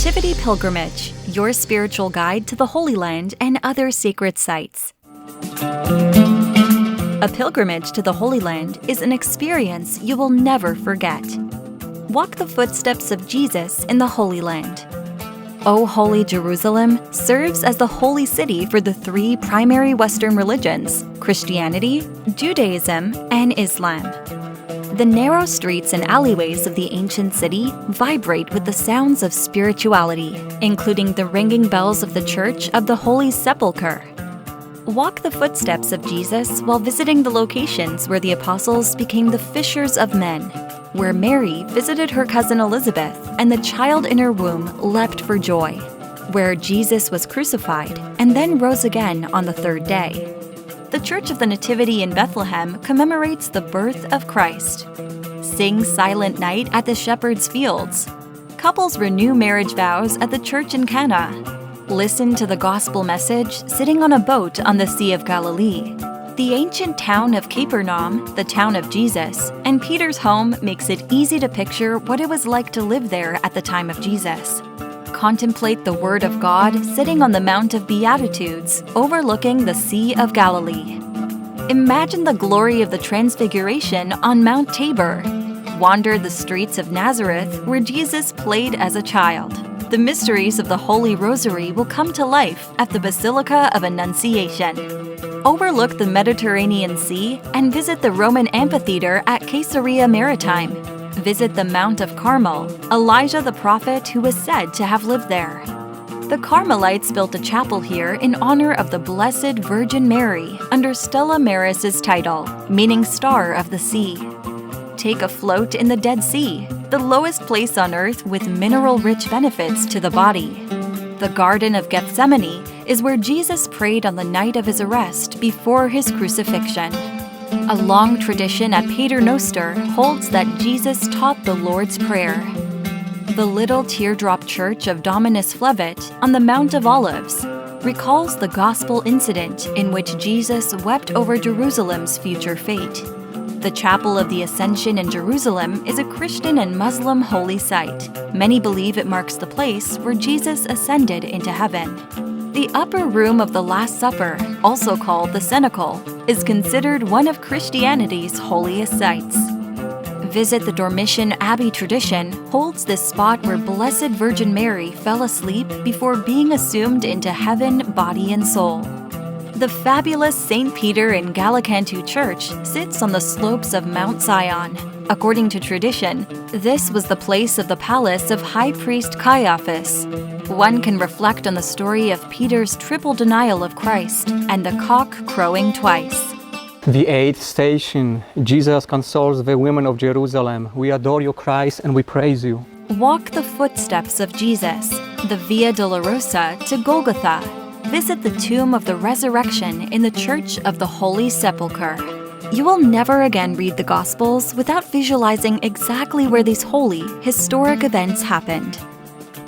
Nativity Pilgrimage, your spiritual guide to the Holy Land and other sacred sites. A pilgrimage to the Holy Land is an experience you will never forget. Walk the footsteps of Jesus in the Holy Land. O Holy Jerusalem serves as the holy city for the three primary Western religions: Christianity, Judaism, and Islam. The narrow streets and alleyways of the ancient city vibrate with the sounds of spirituality, including the ringing bells of the Church of the Holy Sepulchre. Walk the footsteps of Jesus while visiting the locations where the apostles became the fishers of men, where Mary visited her cousin Elizabeth and the child in her womb leapt for joy, where Jesus was crucified and then rose again on the third day. The Church of the Nativity in Bethlehem commemorates the birth of Christ. Sing Silent Night at the Shepherd's Fields. Couples renew marriage vows at the church in Cana. Listen to the gospel message sitting on a boat on the Sea of Galilee. The ancient town of Capernaum, the town of Jesus, and Peter's home makes it easy to picture what it was like to live there at the time of Jesus. Contemplate the Word of God sitting on the Mount of Beatitudes, overlooking the Sea of Galilee. Imagine the glory of the Transfiguration on Mount Tabor. Wander the streets of Nazareth where Jesus played as a child. The mysteries of the Holy Rosary will come to life at the Basilica of Annunciation. Overlook the Mediterranean Sea and visit the Roman amphitheater at Caesarea Maritime. Visit the Mount of Carmel, Elijah the prophet who was said to have lived there. The Carmelites built a chapel here in honor of the Blessed Virgin Mary under Stella Maris's title, meaning Star of the Sea. Take a float in the Dead Sea, the lowest place on earth with mineral-rich benefits to the body. The Garden of Gethsemane is where Jesus prayed on the night of his arrest before his crucifixion. A long tradition at Pater Noster holds that Jesus taught the Lord's Prayer. The little teardrop church of Dominus Flevit on the Mount of Olives recalls the gospel incident in which Jesus wept over Jerusalem's future fate. The Chapel of the Ascension in Jerusalem is a Christian and Muslim holy site. Many believe it marks the place where Jesus ascended into heaven. The upper room of the Last Supper, also called the cenacle, is considered one of Christianity's holiest sites. Visit the Dormition Abbey tradition holds this spot where Blessed Virgin Mary fell asleep before being assumed into heaven, body and soul. The fabulous St. Peter and Gallicantu Church sits on the slopes of Mount Zion. According to tradition, this was the place of the palace of High Priest Caiaphas. One can reflect on the story of Peter's triple denial of Christ and the cock crowing twice. The eighth station, Jesus consoles the women of Jerusalem. We adore you, Christ, and we praise you. Walk the footsteps of Jesus, the Via Dolorosa to Golgotha. Visit the tomb of the resurrection in the Church of the Holy Sepulchre. You will never again read the Gospels without visualizing exactly where these holy, historic events happened.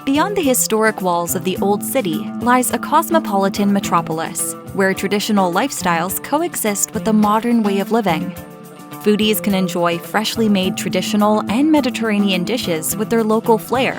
Beyond the historic walls of the Old City lies a cosmopolitan metropolis, where traditional lifestyles coexist with the modern way of living. Foodies can enjoy freshly made traditional and Mediterranean dishes with their local flair.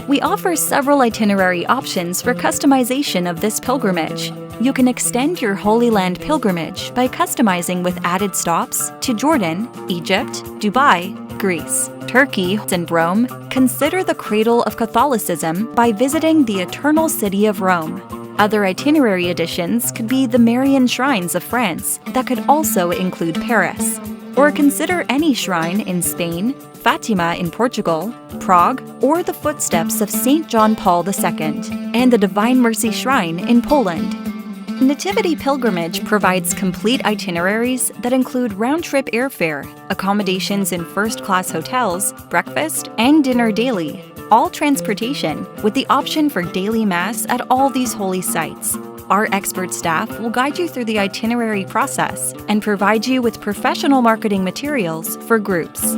We offer several itinerary options for customization of this pilgrimage. You can extend your Holy Land pilgrimage by customizing with added stops to Jordan, Egypt, Dubai, Greece, Turkey, and Rome. Consider the cradle of Catholicism by visiting the Eternal City of Rome. Other itinerary additions could be the Marian shrines of France that could also include Paris. Or consider any shrine in Spain, Fatima in Portugal, Prague, or the footsteps of St. John Paul II and the Divine Mercy Shrine in Poland. Nativity Pilgrimage provides complete itineraries that include round-trip airfare, accommodations in first-class hotels, breakfast, and dinner daily, all transportation, with the option for daily Mass at all these holy sites. Our expert staff will guide you through the itinerary process and provide you with professional marketing materials for groups.